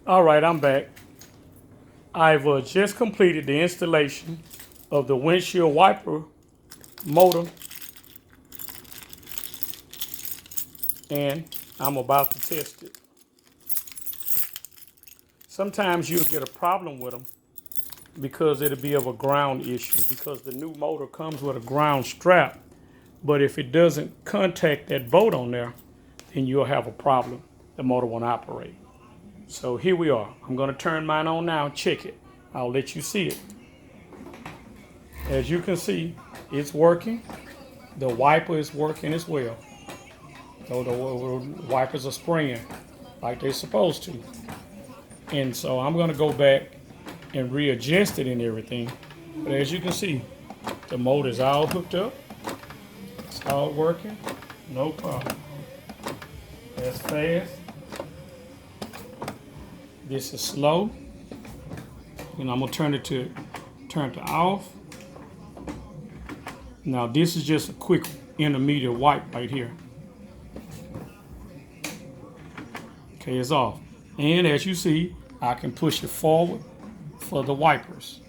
All right, I'm back. I've just completed the installation of the windshield wiper motor, and I'm about to test it. Sometimes you'll get a problem with them because it'll be of a ground issue because the new motor comes with a ground strap. But if it doesn't contact that bolt on there, then you'll have a problem. The motor won't operate. So here we are. I'm going to turn mine on now. Check it. I'll let you see it. As you can see, it's working. The wiper is working as well. So the wipers are spraying like they're supposed to. And so I'm going to go back and readjust it and everything. But as you can see, the motor is all hooked up. It's all working. No problem. That's fast. This is slow. And I'm going to turn it to off. Now this is just a quick intermediate wipe right here. Okay, it's off. And as you see, I can push it forward for the wipers,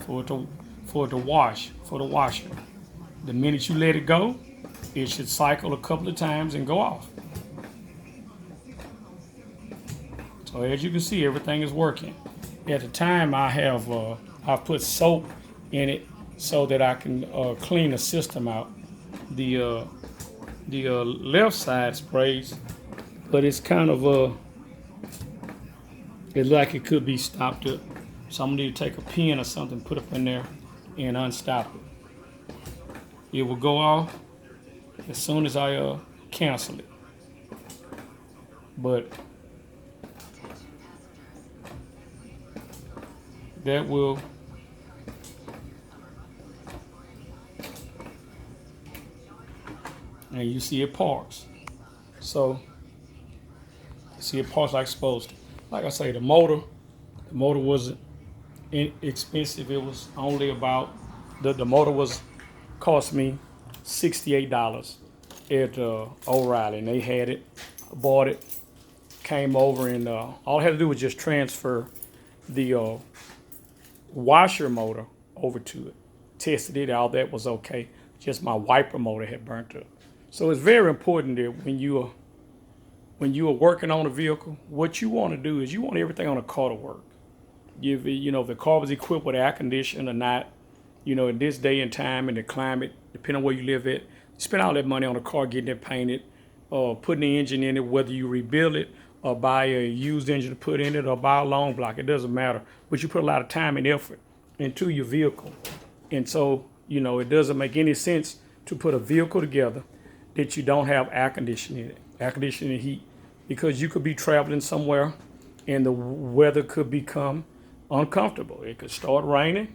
for it to wash, for the washer. The minute you let it go, it should cycle a couple of times and go off. So as you can see, everything is working. At the time, I've put soap in it so that I can clean the system out. The left side sprays, but it's kind of it's like it could be stopped up. So I'm gonna need to take a pin or something, put up in there, and unstop it. It will go off as soon as I cancel it. But that will and you see it parks. So see it parks like it's supposed to. Like I say, the motor wasn't inexpensive. It was only about the motor was cost me $68 at O'Reilly, and they had it. I bought it, came over, and all I had to do was just transfer the washer motor over to it. Tested it, all that was okay. Just my wiper motor had burnt up. So it's very important that when you are working on a vehicle, what you want to do is you want everything on a car to work. If the car was equipped with air conditioning or not, in this day and time and the climate, depending on where you live at, you spend all that money on a car, getting it painted, putting the engine in it, whether you rebuild it or buy a used engine to put in it or buy a long block, it doesn't matter. But you put a lot of time and effort into your vehicle. And so, it doesn't make any sense to put a vehicle together that you don't have air conditioning in it, air conditioning and heat, because you could be traveling somewhere and the weather could become uncomfortable. It could start raining,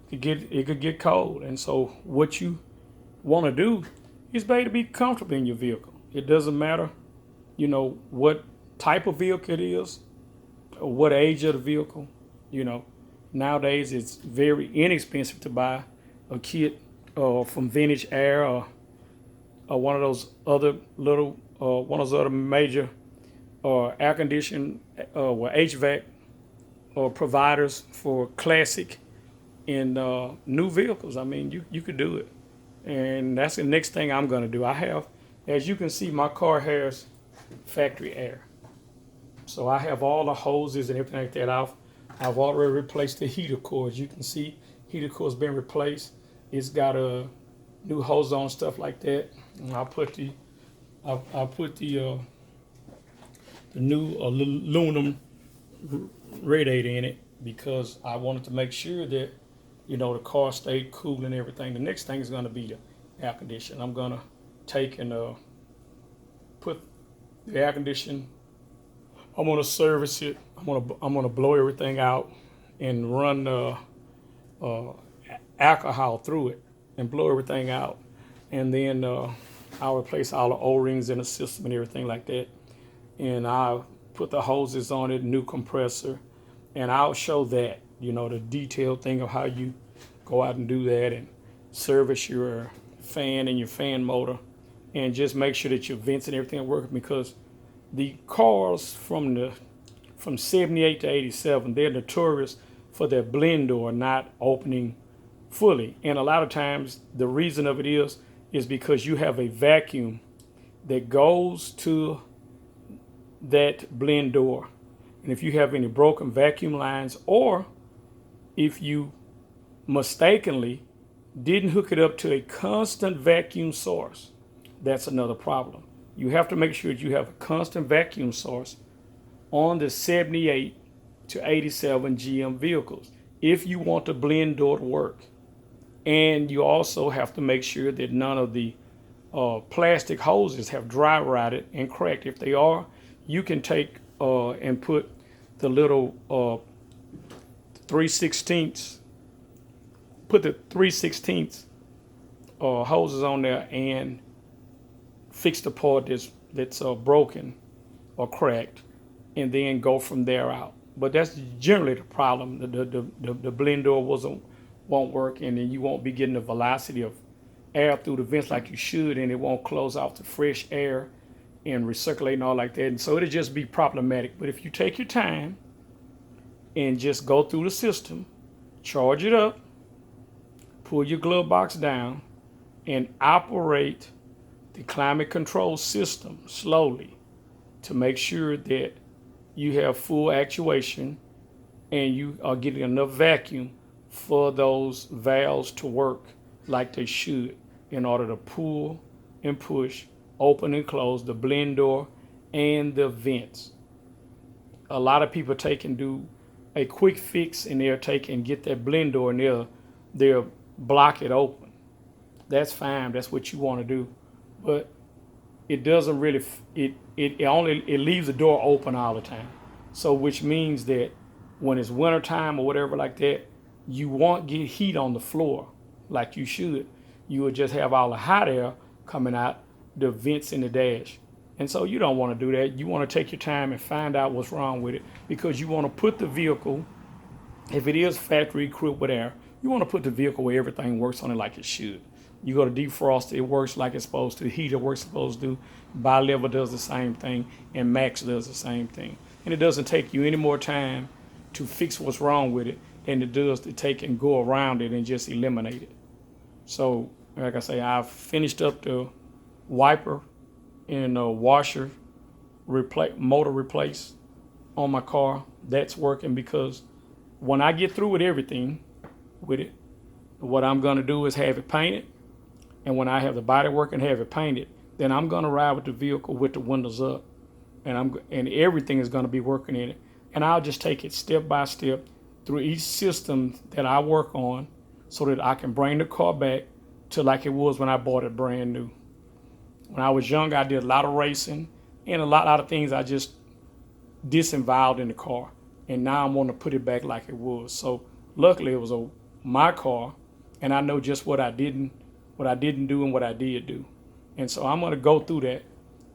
it could get cold. And so what you want to do is to be comfortable in your vehicle. It doesn't matter, what type of vehicle it is or what age of the vehicle. Nowadays it's very inexpensive to buy a kit from Vintage Air or one of those other major air conditioning or HVAC providers for classic and new vehicles. I mean, you could do it. And that's the next thing I'm going to do. As you can see, my car has factory air. So I have all the hoses and everything like that. I've already replaced the heater core. As you can see, heater core's been replaced. It's got a new hose on, stuff like that. And I put the new aluminum radiator in it because I wanted to make sure that the car stayed cool and everything. The next thing is going to be the air conditioning. I'm going to take and put the air conditioning. I'm going to service it. I'm going to blow everything out and run alcohol through it and blow everything out. And then I'll replace all the O-rings in the system and everything like that. And I'll put the hoses on it, new compressor, and I'll show that, the detailed thing of how you go out and do that and service your fan and your fan motor and just make sure that your vents and everything are working, because the cars from the from 78 to 87, they're notorious for their blend door not opening fully. And a lot of times the reason of it is because you have a vacuum that goes to that blend door. And if you have any broken vacuum lines, or if you mistakenly didn't hook it up to a constant vacuum source, that's another problem. You have to make sure that you have a constant vacuum source on the 78 to 87 GM vehicles if you want the blend door to work. And you also have to make sure that none of the plastic hoses have dry rotted and cracked. If they are, you can take and put the little 3/16 put the 3/16 hoses on there and fix the part that's broken or cracked, and then go from there out. But that's generally the problem. The blend door won't work, and then you won't be getting the velocity of air through the vents like you should, and it won't close off the fresh air and recirculate and all like that. And so it'll just be problematic. But if you take your time and just go through the system, charge it up, pull your glove box down, and operate the climate control system slowly to make sure that you have full actuation and you are getting enough vacuum for those valves to work like they should in order to pull and push, open and close the blend door and the vents. A lot of people take and do a quick fix, and they'll take and get that blend door and they'll block it open. That's fine. That's what you want to do. But it doesn't really, it leaves the door open all the time. So which means that when it's wintertime or whatever like that, you won't get heat on the floor like you should. You would just have all the hot air coming out the vents in the dash. And so you don't want to do that. You want to take your time and find out what's wrong with it, because you want to put the vehicle, if it is factory equipped with air, you want to put the vehicle where everything works on it like it should. You go to defrost, it works like it's supposed to. The heater works supposed to. Bi-level does the same thing, and Max does the same thing. And it doesn't take you any more time to fix what's wrong with it than it does to take and go around it and just eliminate it. So, like I say, I've finished up the wiper and washer motor replace on my car. That's working, because when I get through with everything with it, what I'm going to do is have it painted. And when I have the body work and have it painted, then I'm going to ride with the vehicle with the windows up, and everything is going to be working in it. And I'll just take it step by step through each system that I work on, so that I can bring the car back to like it was when I bought it brand new. When I was young, I did a lot of racing and a lot of things I just disinvolved in the car. And now I'm wanting to put it back like it was. So luckily it was my car, and I know just what I didn't do and what I did do. And so I'm going to go through that,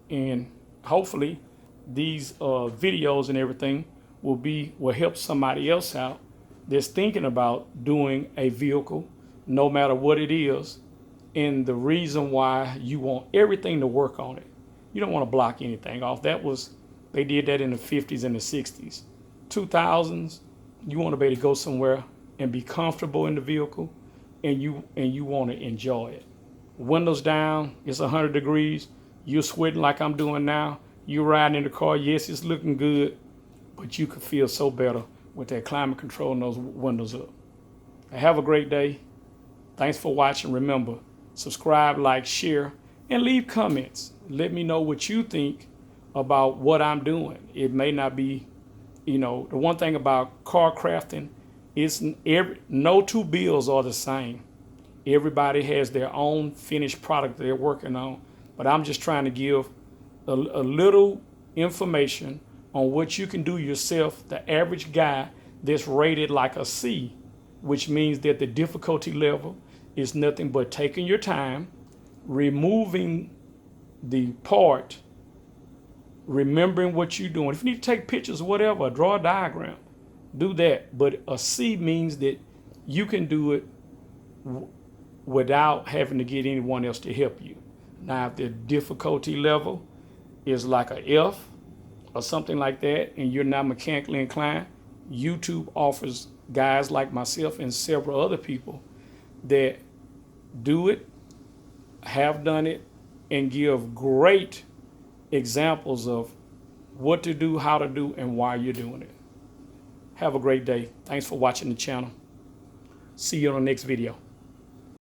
and hopefully these videos and everything will help somebody else out that's thinking about doing a vehicle, no matter what it is, and the reason why you want everything to work on it. You don't want to block anything off. They did that in the 50s and the 60s. 2000s, you want to be able to go somewhere and be comfortable in the vehicle, and you want to enjoy it. Windows down, it's 100 degrees, you're sweating like I'm doing now, you're riding in the car, yes, it's looking good, but you could feel so better with that climate control and those windows up. Have a great day. Thanks for watching. Remember, subscribe, like, share, and leave comments. Let me know what you think about what I'm doing. It may not be, the one thing about car crafting is no two builds are the same. Everybody has their own finished product they're working on, but I'm just trying to give a little information on what you can do yourself. The average guy that's rated like a C, which means that the difficulty level is nothing but taking your time, removing the part, remembering what you're doing. If you need to take pictures or whatever, draw a diagram, do that. But a C means that you can do it without having to get anyone else to help you. Now, if the difficulty level is like a F or something like that, and you're not mechanically inclined, YouTube offers guys like myself and several other people that do it, have done it, and give great examples of what to do, how to do, and why you're doing it. Have a great day. Thanks for watching the channel. See you on the next video.